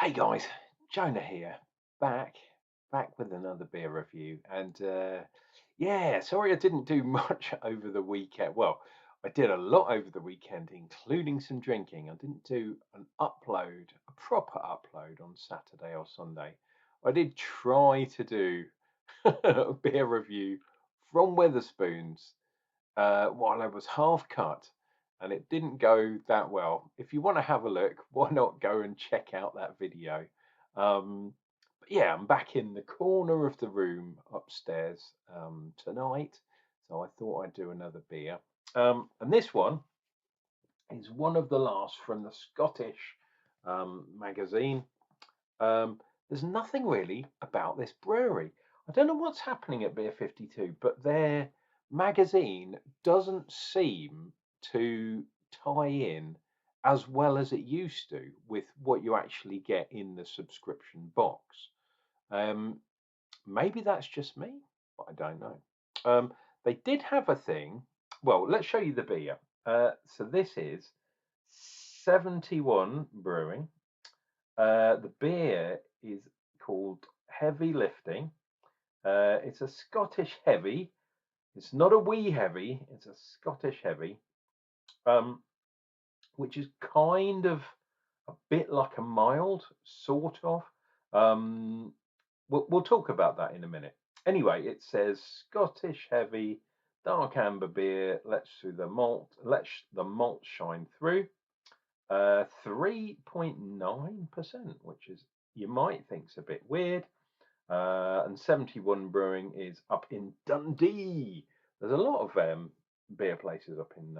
Hey guys, Jonah here, back, back with another beer review, and yeah, sorry I didn't do much over the weekend. Well, I did a lot over the weekend, including some drinking. I didn't do an upload, a proper upload on Saturday or Sunday. I did try to do a beer review from Weatherspoons while I was half cut, and it didn't go that well. If you want to have a look, why not go and check out that video? But yeah, I'm back in the corner of the room upstairs tonight, so I thought I'd do another beer. And this one is one of the last from the Scottish magazine. There's nothing really about this brewery. I don't know what's happening at Beer 52, but their magazine doesn't seem to tie in as well as it used to with what you actually get in the subscription box. Um, Maybe that's just me, but I don't know. They did have a thing. Well, let's show you the beer. So this is 71 Brewing. The beer is called Heavy Lifting. It's a Scottish heavy. It's not a wee heavy. It's a Scottish heavy, um, which is kind of a bit like a mild, sort of. Um, we'll talk about that in a minute. Anyway, it says Scottish heavy, dark amber beer. Let the malt shine through. 3.9%, which is you might think's a bit weird. And 71 Brewing is up in Dundee. There's a lot of beer places up in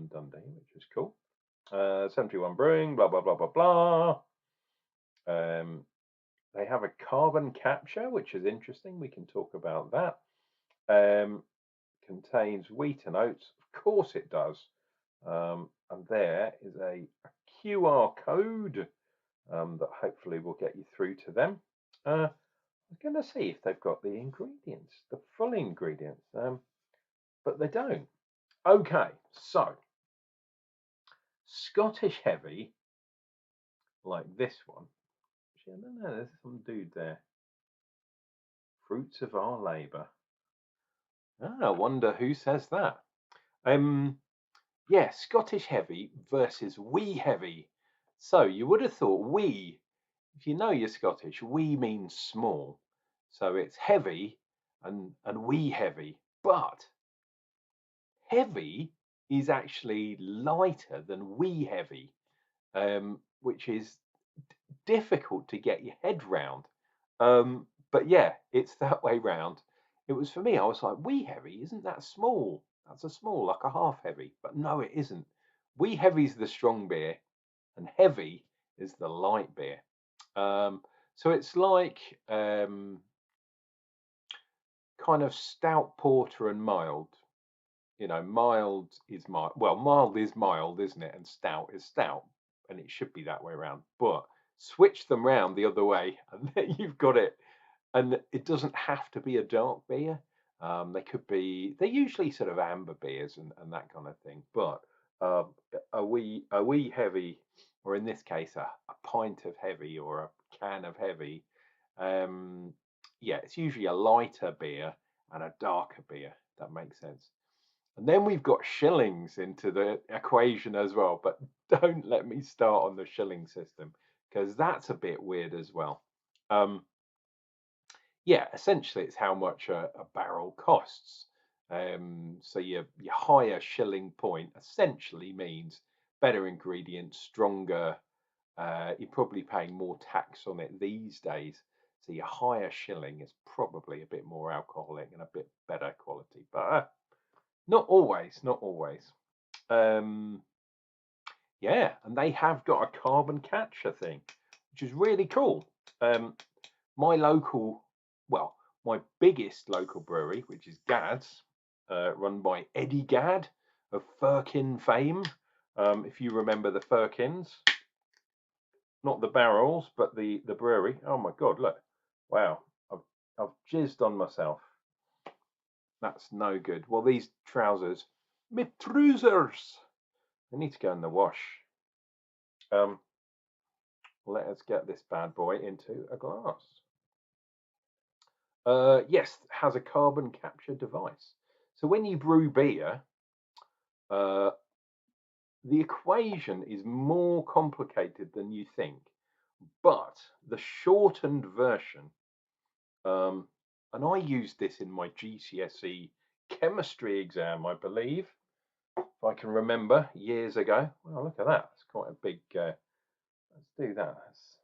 Dundee, which is cool. 71 Brewing, blah blah blah blah blah. They have a carbon capture, which is interesting. We can talk about that. Contains wheat and oats. Of course it does. And there is a QR code that hopefully will get you through to them. I'm going to see if they've got the ingredients, the full ingredients, but they don't. Okay, so Scottish heavy, like this one. Actually, I don't know. There's some dude there. Fruits of our labour. I wonder who says that. Um, yeah, Scottish heavy versus wee heavy. So you would have thought wee, if you know you're Scottish, wee means small. So it's heavy and wee heavy. But heavy is actually lighter than wee heavy, which is difficult to get your head round. But yeah, it's that way round. It was for me, I was like, wee heavy, isn't that small? That's a small, like a half heavy. But no, it isn't. Wee heavy's the strong beer, and heavy is the light beer. So it's like kind of stout porter and mild. You know, mild is mild. Well, mild is mild, isn't it? And stout is stout, and it should be that way around. But switch them round the other way, and then you've got it. And it doesn't have to be a dark beer. They could be. They're usually sort of amber beers and that kind of thing. But uh, a wee heavy, or in this case, a pint of heavy or a can of heavy. Um, yeah, it's usually a lighter beer and a darker beer. That makes sense. And then we've got shillings into the equation as well, but don't let me start on the shilling system because that's a bit weird as well. Um, yeah, essentially it's how much a barrel costs. So your higher shilling point essentially means better ingredients, stronger. You're probably paying more tax on it these days. So your higher shilling is probably a bit more alcoholic and a bit better quality, but not always, not always. Um, yeah, and they have got a carbon capture thing, which is really cool. My local, well, my biggest local brewery, which is Gad's, run by Eddie Gadd of Firkin fame. If you remember the Firkins, not the barrels, but the brewery. Oh my God, look! Wow, I've jizzed on myself. That's no good. Well, these trousers, my trousers, they need to go in the wash. Um, let us get this bad boy into a glass. Yes, has a carbon capture device. So when you brew beer, uh, the equation is more complicated than you think. But the shortened version, and I used this in my GCSE chemistry exam, I believe, if I can remember, years ago. Well, look at that. It's quite a big. Let's do that. That's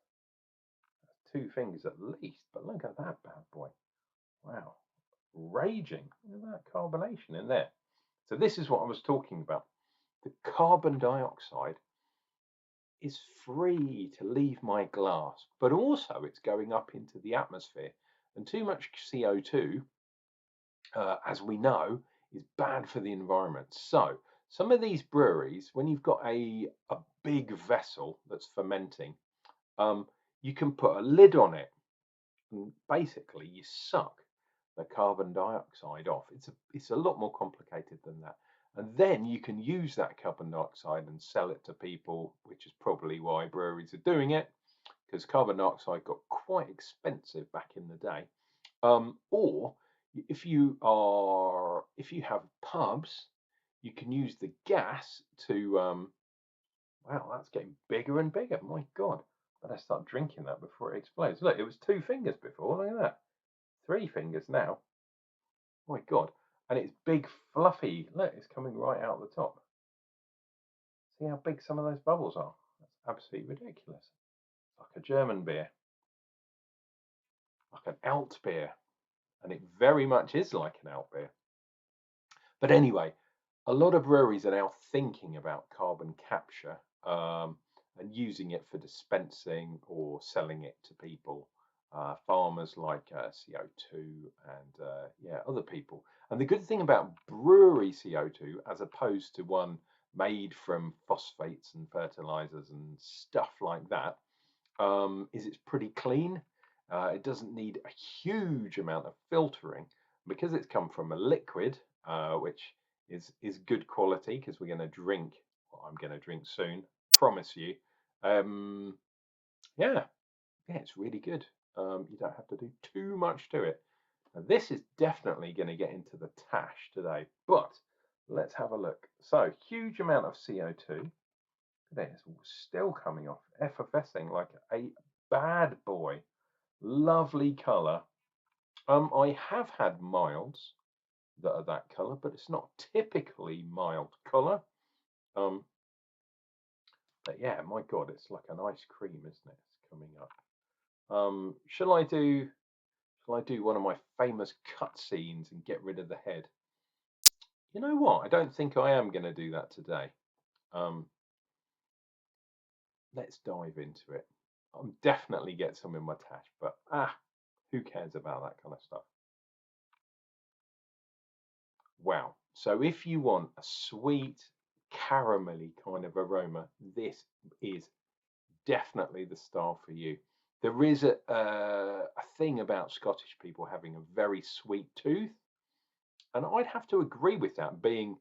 2 fingers at least. But look at that bad boy. Wow. Raging. Look at that carbonation in there. So this is what I was talking about. The carbon dioxide is free to leave my glass, but also it's going up into the atmosphere. And too much CO2, as we know, is bad for the environment. So some of these breweries, when you've got a big vessel that's fermenting, you can put a lid on it, and basically you suck the carbon dioxide off. It's a lot more complicated than that. And then you can use that carbon dioxide and sell it to people, which is probably why breweries are doing it, because carbon dioxide got quite expensive back in the day. Or if you have pubs, you can use the gas to wow, that's getting bigger and bigger. My God, better start drinking that before it explodes. Look, it was 2 fingers before. Look at that, 3 fingers now. My God, and it's big, fluffy. Look, it's coming right out the top. See how big some of those bubbles are? That's absolutely ridiculous. Like a German beer, like an alt beer, and it very much is like an alt beer. But anyway, a lot of breweries are now thinking about carbon capture and using it for dispensing or selling it to people, farmers like CO2 and yeah, other people. And the good thing about brewery CO2, as opposed to one made from phosphates and fertilizers and stuff like that, is it's pretty clean. It doesn't need a huge amount of filtering because it's come from a liquid, which is good quality because we're going to drink. Well, I'm going to drink soon, promise you. Um, yeah, yeah, it's really good. You don't have to do too much to it. Now, this is definitely going to get into the tash today, but let's have a look. So, huge amount of CO2. It's still coming off, effervescing like a bad boy. Lovely colour. I have had milds that are that colour, but it's not typically mild colour. But yeah, my God, it's like an ice cream, isn't it? It's coming up. Shall I do one of my famous cut scenes and get rid of the head? You know what? I don't think I am going to do that today. Let's dive into it. I'll definitely get some in my tash, but who cares about that kind of stuff? Wow. So if you want a sweet, caramelly kind of aroma, this is definitely the style for you. There is a thing about Scottish people having a very sweet tooth, and I'd have to agree with that, being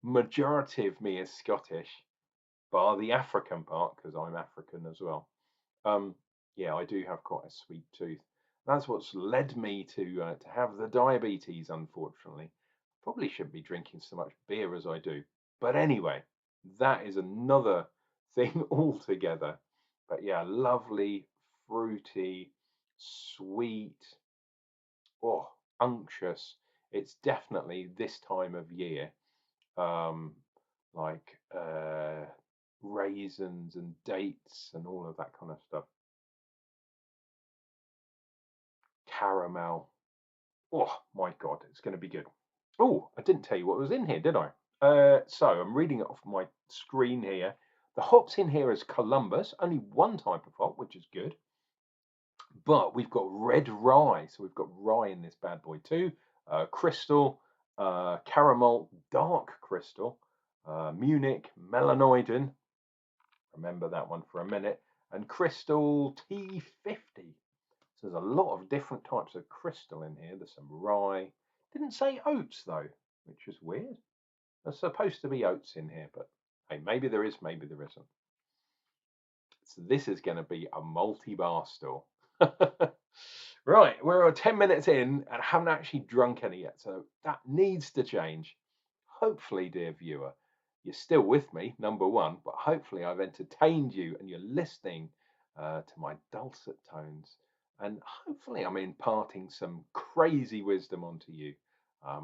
majority of me is Scottish, bar the African part, because I'm African as well. Yeah, I do have quite a sweet tooth. That's what's led me to have the diabetes, unfortunately. Probably shouldn't be drinking so much beer as I do. But anyway, that is another thing altogether. But yeah, lovely, fruity, sweet, oh, unctuous. It's definitely this time of year, um, like raisins and dates and all of that kind of stuff. Caramel. Oh my God, it's going to be good. Oh, I didn't tell you what was in here, did I? So I'm reading it off my screen here. The hops in here is Columbus, only one type of hop, which is good. But we've got red rye, so we've got rye in this bad boy too. Crystal, caramel, dark crystal, Munich, melanoidin. Remember that one for a minute. And crystal T50. So there's a lot of different types of crystal in here. There's some rye. Didn't say oats though, which is weird. There's supposed to be oats in here, but hey, maybe there is, maybe there isn't. So this is going to be a multi-bar store. Right, we're 10 minutes in and haven't actually drunk any yet, so that needs to change. Hopefully, dear viewer, you're still with me, number one, but hopefully I've entertained you and you're listening to my dulcet tones. And hopefully I'm imparting some crazy wisdom onto you,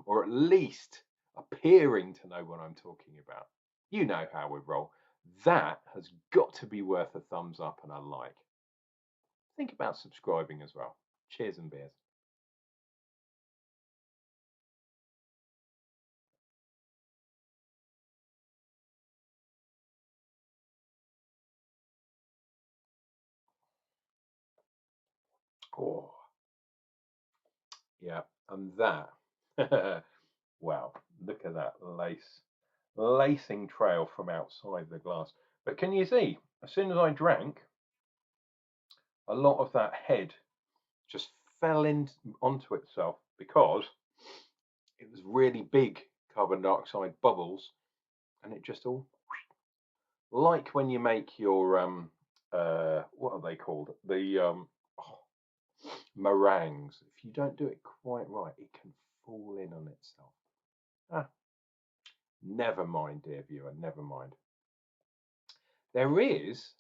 or at least appearing to know what I'm talking about. You know how we roll. That has got to be worth a thumbs up and a like. Think about subscribing as well. Cheers and beers. Oh, yeah, and that, wow, look at that lacing trail from outside the glass. But can you see, as soon as I drank, a lot of that head just fell in onto itself because it was really big carbon dioxide bubbles, and it just all, like when you make your what are they called, the oh, meringues. If you don't do it quite right, it can fall in on itself. Ah, never mind, dear viewer, never mind. There is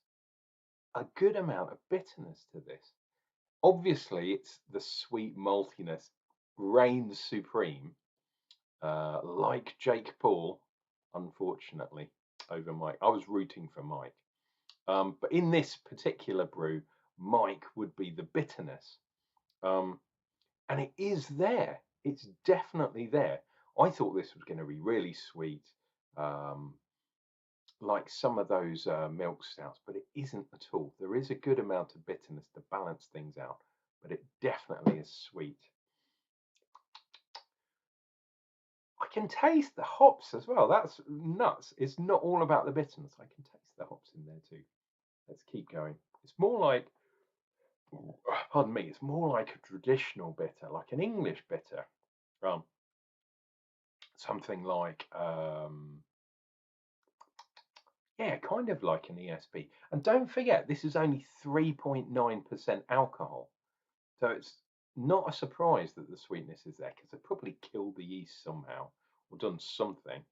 a good amount of bitterness to this. Obviously, it's the sweet maltiness reigns supreme, like Jake Paul, unfortunately, over Mike. I was rooting for Mike. But in this particular brew, Mike would be the bitterness. And it is there. It's definitely there. I thought this was going to be really sweet, um, like some of those milk stouts, but it isn't at all. There is a good amount of bitterness to balance things out, but it definitely is sweet. I can taste the hops as well. That's nuts. It's not all about the bitterness. I can taste the hops in there too. Let's keep going. It's more like, pardon me, it's more like a traditional bitter, like an English bitter. Something like, yeah, kind of like an ESB. And don't forget, this is only 3.9% alcohol. So it's not a surprise that the sweetness is there because they probably killed the yeast somehow or done something.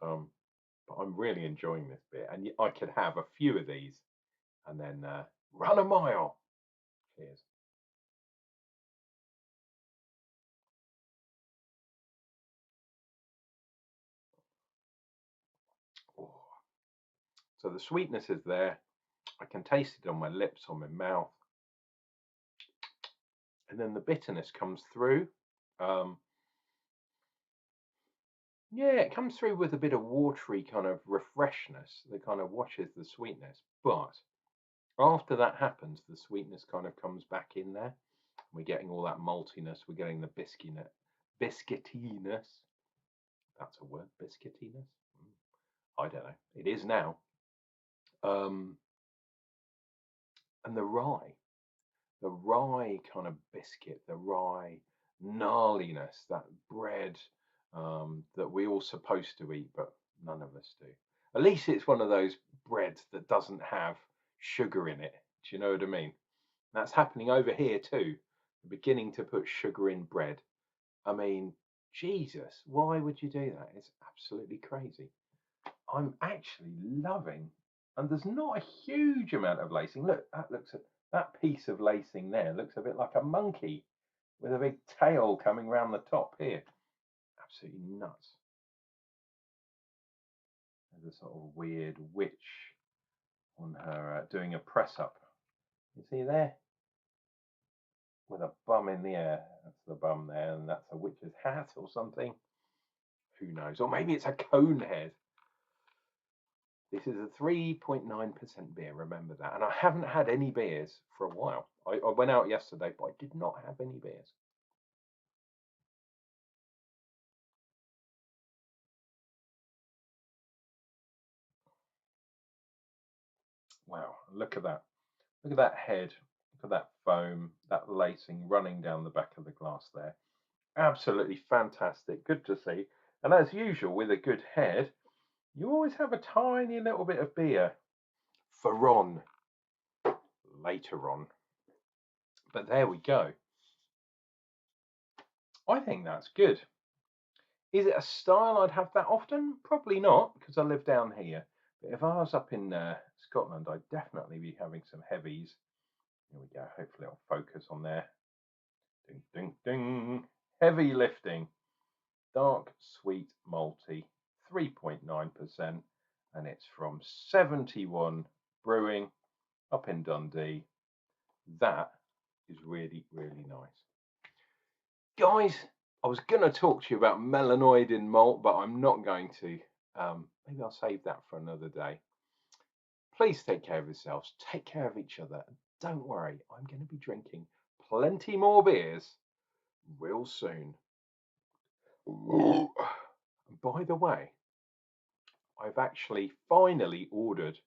Um, but I'm really enjoying this bit. And I could have a few of these and then run a mile. Cheers. Oh. So the sweetness is there. I can taste it on my lips, on my mouth. And then the bitterness comes through. Um, yeah, it comes through with a bit of watery kind of refreshness that kind of washes the sweetness. But after that happens, the sweetness kind of comes back in there. We're getting all that maltiness. We're getting the biscuitiness. That's a word, biscuitiness. I don't know. It is now. Um, and the rye kind of biscuit, the rye gnarliness, that bread that we all supposed to eat, but none of us do. At least it's one of those breads that doesn't have sugar in it. Do you know what I mean? That's happening over here too. They're beginning to put sugar in bread. I mean, Jesus, why would you do that? It's absolutely crazy. I'm actually loving, and there's not a huge amount of lacing. Look, that piece of lacing there looks a bit like a monkey with a big tail coming round the top here. Absolutely nuts. There's a sort of weird witch on her doing a press up. You see there? With a bum in the air. That's the bum there, and that's a witch's hat or something. Who knows? Or maybe it's a cone head. This is a 3.9% beer, remember that. And I haven't had any beers for a while. I went out yesterday, but I did not have any beers. Wow, look at that. Look at that head. Look at that foam, that lacing running down the back of the glass there. Absolutely fantastic. Good to see. And as usual, with a good head, you always have a tiny little bit of beer for Ron. later on. But there we go. I think that's good. Is it a style I'd have that often? Probably not, because I live down here. But if I was up in Scotland, I'd definitely be having some heavies. Here we go. Hopefully I'll focus on there. Ding, ding, ding. Heavy lifting. Dark, sweet, malty, 3.9%. And it's from 71 Brewing up in Dundee. That is really, really nice. Guys, I was going to talk to you about melanoid in malt, but I'm not going to. Maybe I'll save that for another day. Please take care of yourselves. Take care of each other. Don't worry, I'm going to be drinking plenty more beers real soon. By the way, I've actually finally ordered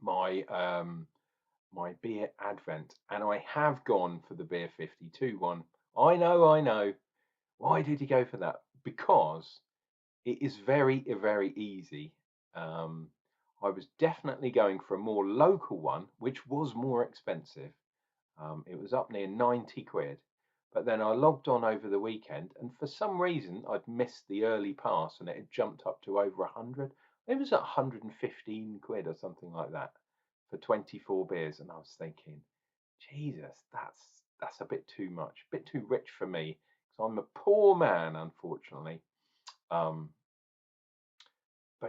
my my beer advent, and I have gone for the beer 52 one. I know. Why did you go for that? Because it is very, very easy. I was definitely going for a more local one, which was more expensive. It was up near 90 quid. But then I logged on over the weekend, and for some reason I'd missed the early pass, and it had jumped up to over 100. It was at 115 quid or something like that for 24 beers, and I was thinking, Jesus, that's a bit too much, a bit too rich for me, because I'm a poor man, unfortunately. But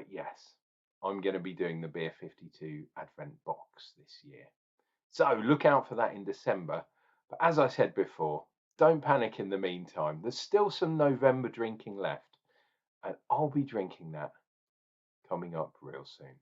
yes, I'm going to be doing the Beer 52 Advent box this year. So look out for that in December. But as I said before, don't panic in the meantime. There's still some November drinking left, and I'll be drinking that coming up real soon.